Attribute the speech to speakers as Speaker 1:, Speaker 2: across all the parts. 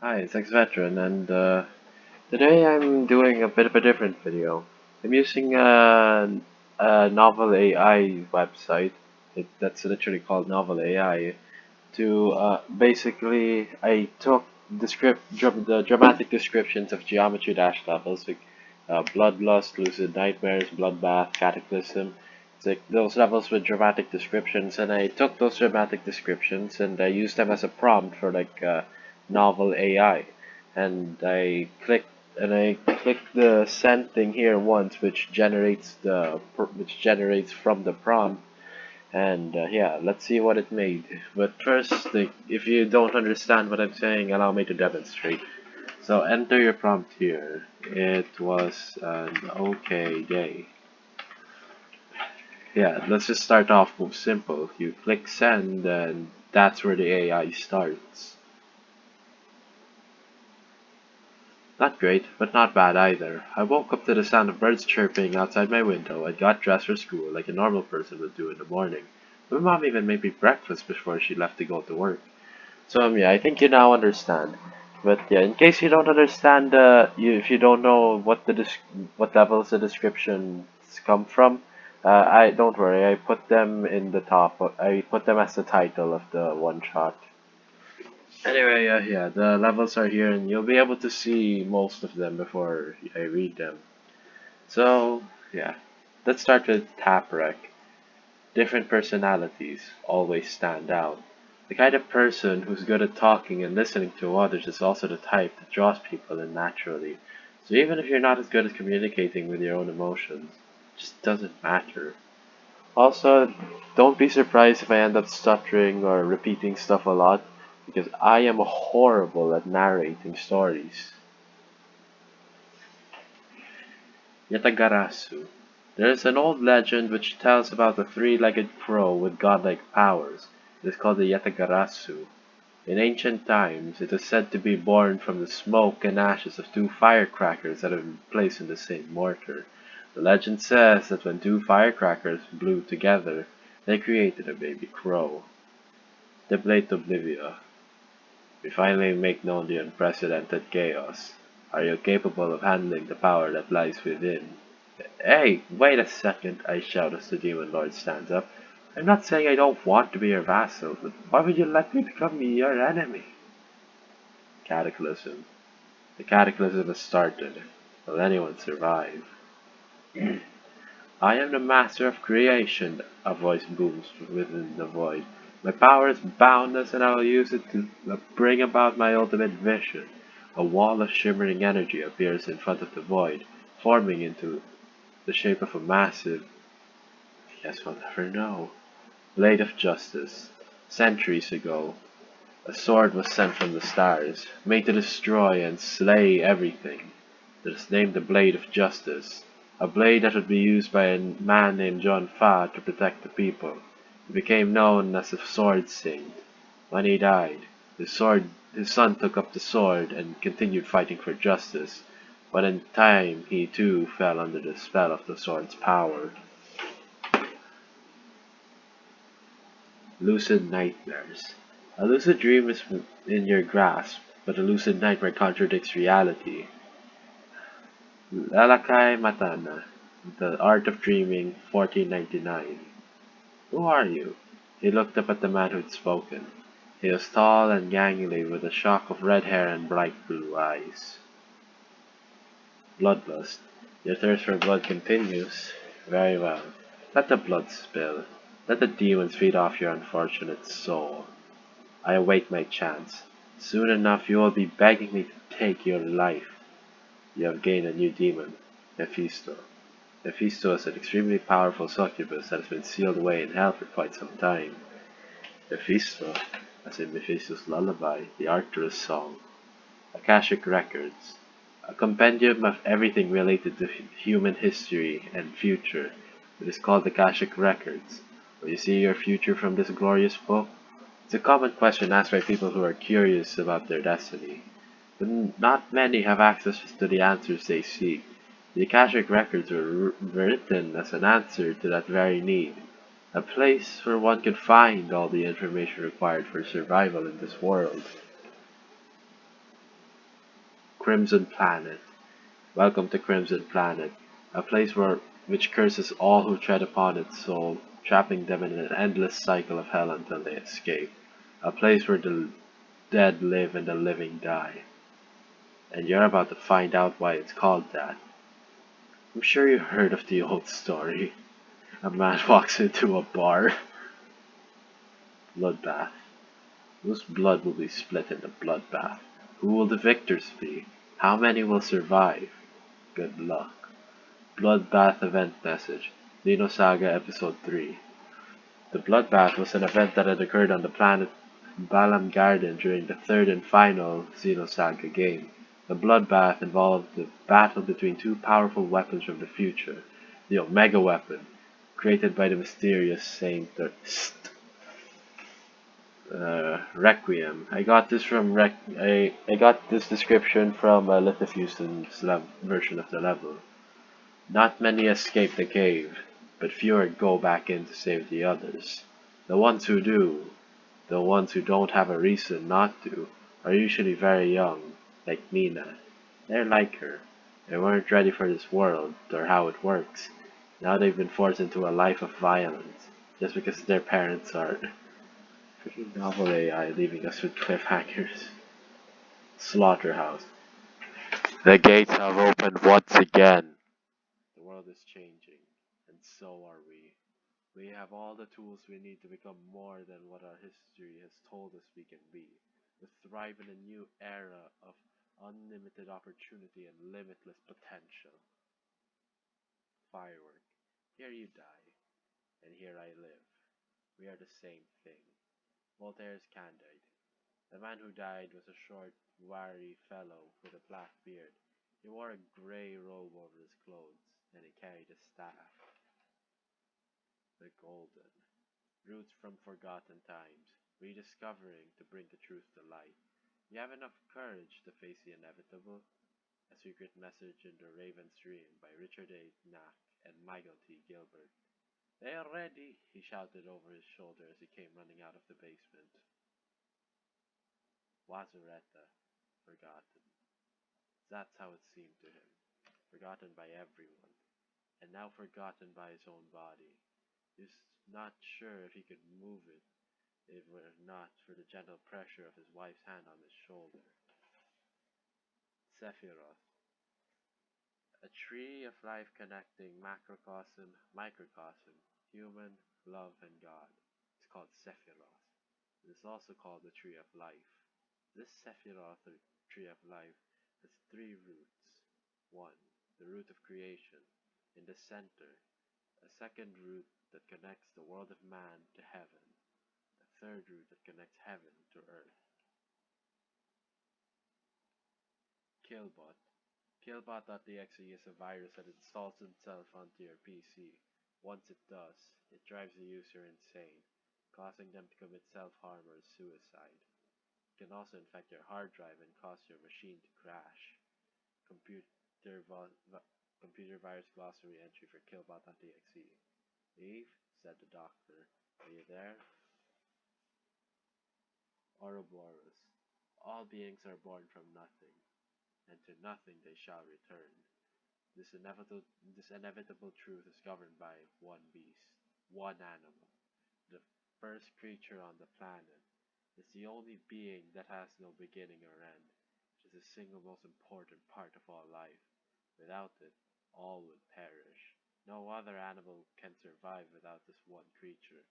Speaker 1: Hi, it's Veteran, and today I'm doing a bit of a different video. I'm using a novel AI website. That's literally called Novel AI. To basically, I took the dramatic descriptions of geometry dash levels like Bloodlust, Lucid Nightmares, Bloodbath, Cataclysm. It's like those levels with dramatic descriptions, and I took those dramatic descriptions and I used them as a prompt for like novel AI, and I clicked the send thing here once, which generates from the prompt, and yeah, let's see what it made. But first, like, if you don't understand what I'm saying, allow me to demonstrate. So enter your prompt here. It was an okay day. Yeah, let's just start off with simple. You click send, and that's where the AI starts. Not great, but not bad either. I woke up to the sound of birds chirping outside my window and got dressed for school like a normal person would do in the morning. My mom even made me breakfast before she left to go to work. So yeah, I think you now understand. But yeah, in case you don't understand, if you don't know what levels the descriptions come from, I don't worry. I put them in the top. I put them as the title of the one shot. Anyway, yeah, the levels are here, and you'll be able to see most of them before I read them. So yeah, let's start with Taprek. Different personalities always stand out. The kind of person who's good at talking and listening to others is also the type that draws people in naturally. So even if you're not as good at communicating with your own emotions, it just doesn't matter. Also, don't be surprised if I end up stuttering or repeating stuff a lot, because I am horrible at narrating stories. Yatagarasu. There is an old legend which tells about a three-legged crow with godlike powers. It is called the Yatagarasu. In ancient times, it is said to be born from the smoke and ashes of two firecrackers that have been placed in the same mortar. The legend says that when two firecrackers blew together, they created a baby crow. The Blade Oblivia. We finally make known the unprecedented chaos. Are you capable of handling the power that lies within? Hey, wait a second, I shout as the demon lord stands up. I'm not saying I don't want to be your vassal, but why would you let me become your enemy? Cataclysm. The cataclysm has started. Will anyone survive? I am the master of creation, a voice booms within the void. My power is boundless and I will use it to bring about my ultimate vision. A wall of shimmering energy appears in front of the void, forming into the shape of a massive, yes, we'll never know, blade of justice. Centuries ago, a sword was sent from the stars, made to destroy and slay everything. It is named the Blade of Justice, a blade that would be used by a man named John Fa to protect the people. He became known as the Sword Saint. When he died, his son took up the sword and continued fighting for justice, but in time he too fell under the spell of the sword's power. Lucid nightmares. A lucid dream is in your grasp, but a lucid nightmare contradicts reality. Lalakay Matana, The Art of Dreaming, 1499. Who are you? He looked up at the man who'd spoken. He was tall and gangly with a shock of red hair and bright blue eyes. Bloodlust. Your thirst for blood continues. Very well. Let the blood spill. Let the demons feed off your unfortunate soul. I await my chance. Soon enough you will be begging me to take your life. You have gained a new demon, Mephisto. Mephisto is an extremely powerful succubus that has been sealed away in hell for quite some time. Mephisto, as in Mephisto's lullaby, the Arcturus song. Akashic Records, a compendium of everything related to human history and future. It is called Akashic Records. Will you see your future from this glorious book? It's a common question asked by people who are curious about their destiny, but not many have access to the answers they seek. The Akashic Records were written as an answer to that very need, a place where one could find all the information required for survival in this world. Crimson Planet. Welcome to Crimson Planet, a place which curses all who tread upon its soul, trapping them in an endless cycle of hell until they escape. A place where the dead live and the living die. And you're about to find out why it's called that. I'm sure you heard of the old story. A man walks into a bar. Bloodbath. Whose blood will be split in the bloodbath? Who will the victors be? How many will survive? Good luck. Bloodbath Event Message. Xenosaga Episode 3. The Bloodbath was an event that had occurred on the planet Balam Garden during the third and final Xenosaga game. The Bloodbath involved the battle between two powerful weapons from the future. The Omega Weapon, created by the mysterious Saint Requiem. I got this from I got this description from Lithif Houston's version of the level. Not many escape the cave, but fewer go back in to save the others. The ones who do, the ones who don't have a reason not to, are usually very young, like Mina. They're like her. They weren't ready for this world, or how it works. Now they've been forced into a life of violence, just because their parents aren't. Freaking novel AI leaving us with cliffhangers. Slaughterhouse. The gates have opened once again. The world is changing, and so are we. We have all the tools we need to become more than what our history has told us we can be. To thrive in a new era of unlimited opportunity and limitless potential. Firework. Here you die, and here I live. We are the same thing. Voltaire's Candide. The man who died was a short, wiry fellow with a black beard. He wore a grey robe over his clothes, and he carried a staff. The Golden. Roots from forgotten times, rediscovering to bring the truth to light. You have enough courage to face the inevitable? A Secret Message in the Raven's Dream by Richard A. Knack and Michael T. Gilbert. They are ready, he shouted over his shoulder as he came running out of the basement. Wazureta, forgotten. That's how it seemed to him. Forgotten by everyone, and now forgotten by his own body. He was not sure if he could move it, if it were not for the gentle pressure of his wife's hand on his shoulder. Sephiroth. A tree of life connecting macrocosm, microcosm, human, love, and God. It's called Sephiroth. It is also called the Tree of Life. This Sephiroth, or Tree of Life, has three roots. 1. The root of creation. In the center, a second root that connects the world of man to heaven. A third root that connects heaven to earth. Killbot. Killbot.exe is a virus that installs itself onto your PC. Once it does, it drives the user insane, causing them to commit self-harm or suicide. It can also infect your hard drive and cause your machine to crash. Computer virus glossary entry for Killbot.exe. Eve, said the doctor, are you there? Ouroboros. All beings are born from nothing, and to nothing they shall return. This inevitable truth is governed by one beast, one animal, the first creature on the planet. It's the only being that has no beginning or end. It is the single most important part of all life. Without it, all would perish. No other animal can survive without this one creature.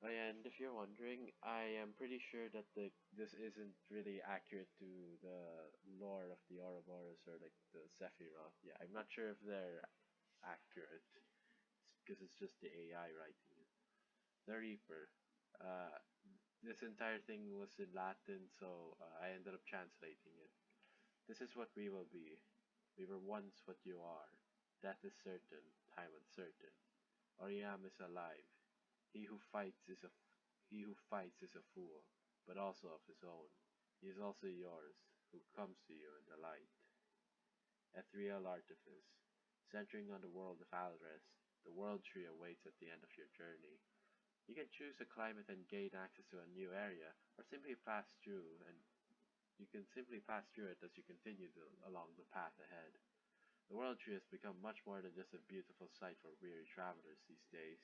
Speaker 1: And if you're wondering, I am pretty sure that this isn't really accurate to the lore of the Ouroboros or like the Sephiroth. Yeah, I'm not sure if they're accurate because it's just the AI writing it. The Reaper. Uh, this entire thing was in Latin, so I ended up translating it. This is what we will be. We were once what you are. Death is certain, time uncertain. Oriam is alive. He who fights is a fool, but also of his own. He is also yours, who comes to you in the light. Ethereal Artifice. Centering on the world of Alres, the world tree awaits at the end of your journey. You can choose to climb it and gain access to a new area, or simply pass through and You can simply pass through it as you continue along the path ahead. The world tree has become much more than just a beautiful sight for weary travelers these days.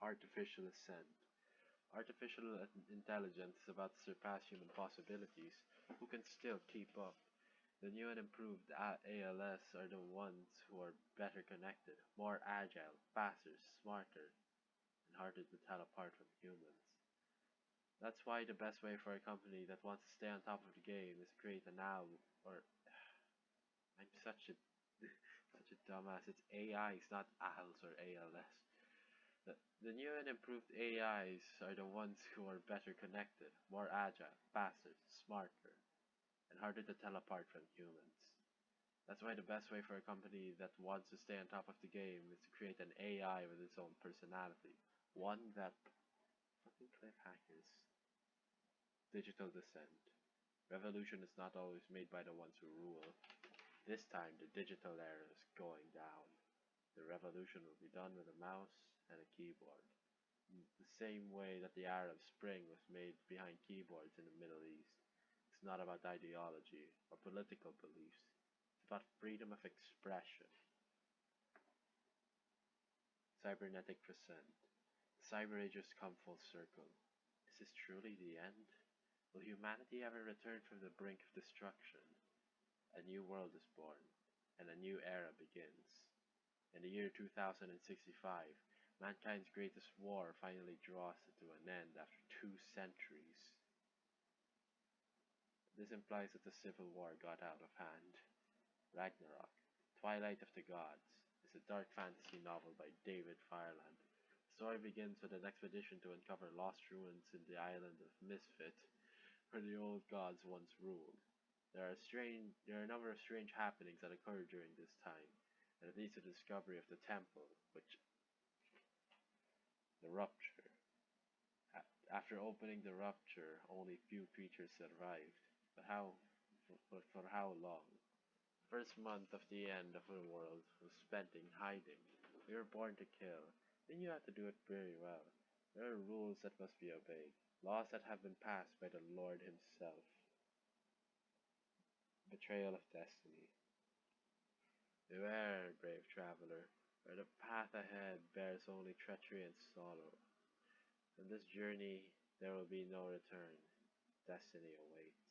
Speaker 1: Artificial ascent. Artificial intelligence is about to surpass human possibilities. Who can still keep up? The new and improved ALS are the ones who are better connected, more agile, faster, smarter, and harder to tell apart from humans. That's why the best way for a company that wants to stay on top of the game is to create an owl, or I'm such a such a dumbass. It's AIs, not owls or ALS. The new and improved AIs are the ones who are better connected, more agile, faster, smarter, and harder to tell apart from humans. That's why the best way for a company that wants to stay on top of the game is to create an AI with its own personality. One that fucking cliffhangers. Digital descent. Revolution is not always made by the ones who rule. This time the digital era is going down. The revolution will be done with a mouse and a keyboard. The same way that the Arab Spring was made behind keyboards in the Middle East. It's not about ideology or political beliefs. It's about freedom of expression. Cybernetic percent. The Cyber Age has come full circle. Is this truly the end? Will humanity ever return from the brink of destruction? A new world is born, and a new era begins. In the year 2065, mankind's greatest war finally draws to an end after 2 centuries. This implies that the civil war got out of hand. Ragnarok, Twilight of the Gods, is a dark fantasy novel by David Fireland. The story begins with an expedition to uncover lost ruins in the island of Misfit, where the old gods once ruled. There are a number of strange happenings that occur during this time, and it leads to the discovery of the temple, which the rupture. After opening the rupture, only few creatures survived. But for how long? First month of the end of the world was spent in hiding. We were born to kill. We knew how to do it very well. There are rules that must be obeyed, laws that have been passed by the Lord himself. Betrayal of destiny. Beware, brave traveler, for the path ahead bears only treachery and sorrow. On this journey there will be no return. Destiny awaits.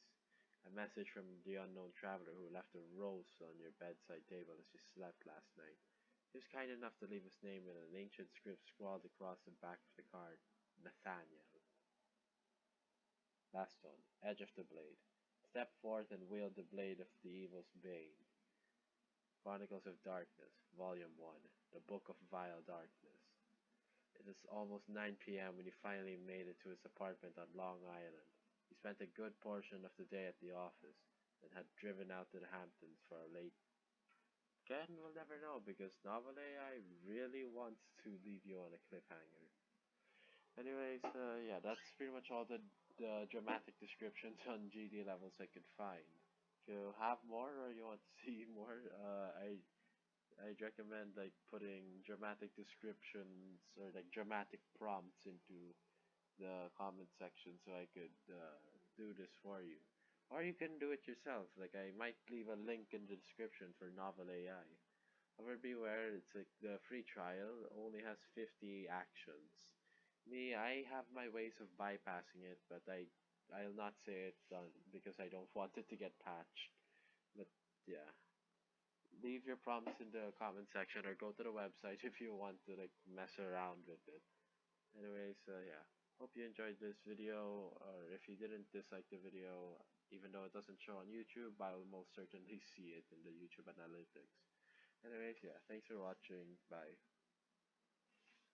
Speaker 1: A message from the unknown traveler who left a rose on your bedside table as you slept last night. He was kind enough to leave his name in an ancient script scrawled across the back of the card. Nathaniel. Last one. Edge of the blade. Step forth and wield the blade of the evil's bane. Chronicles of Darkness, Volume 1. The Book of Vile Darkness. It is almost 9 p.m. when he finally made it to his apartment on Long Island. He spent a good portion of the day at the office, and had driven out to the Hamptons for a late. Ken will never know because Novel AI really wants to leave you on a cliffhanger. Anyways, yeah, that's pretty much all the dramatic descriptions on GD levels I could find. If you have more or you want to see more, I'd recommend like putting dramatic descriptions or like dramatic prompts into the comment section so I could do this for you. Or you can do it yourself. Like I might leave a link in the description for Novel AI. However, beware, it's like the free trial only has 50 actions. Me, I have my ways of bypassing it, but I'll not say it because I don't want it to get patched. But yeah, leave your prompts in the comment section or go to the website if you want to like mess around with it. Anyways, yeah. Hope you enjoyed this video, or if you didn't dislike the video, even though it doesn't show on YouTube, I'll most certainly see it in the YouTube analytics. Anyways, yeah, thanks for watching. Bye.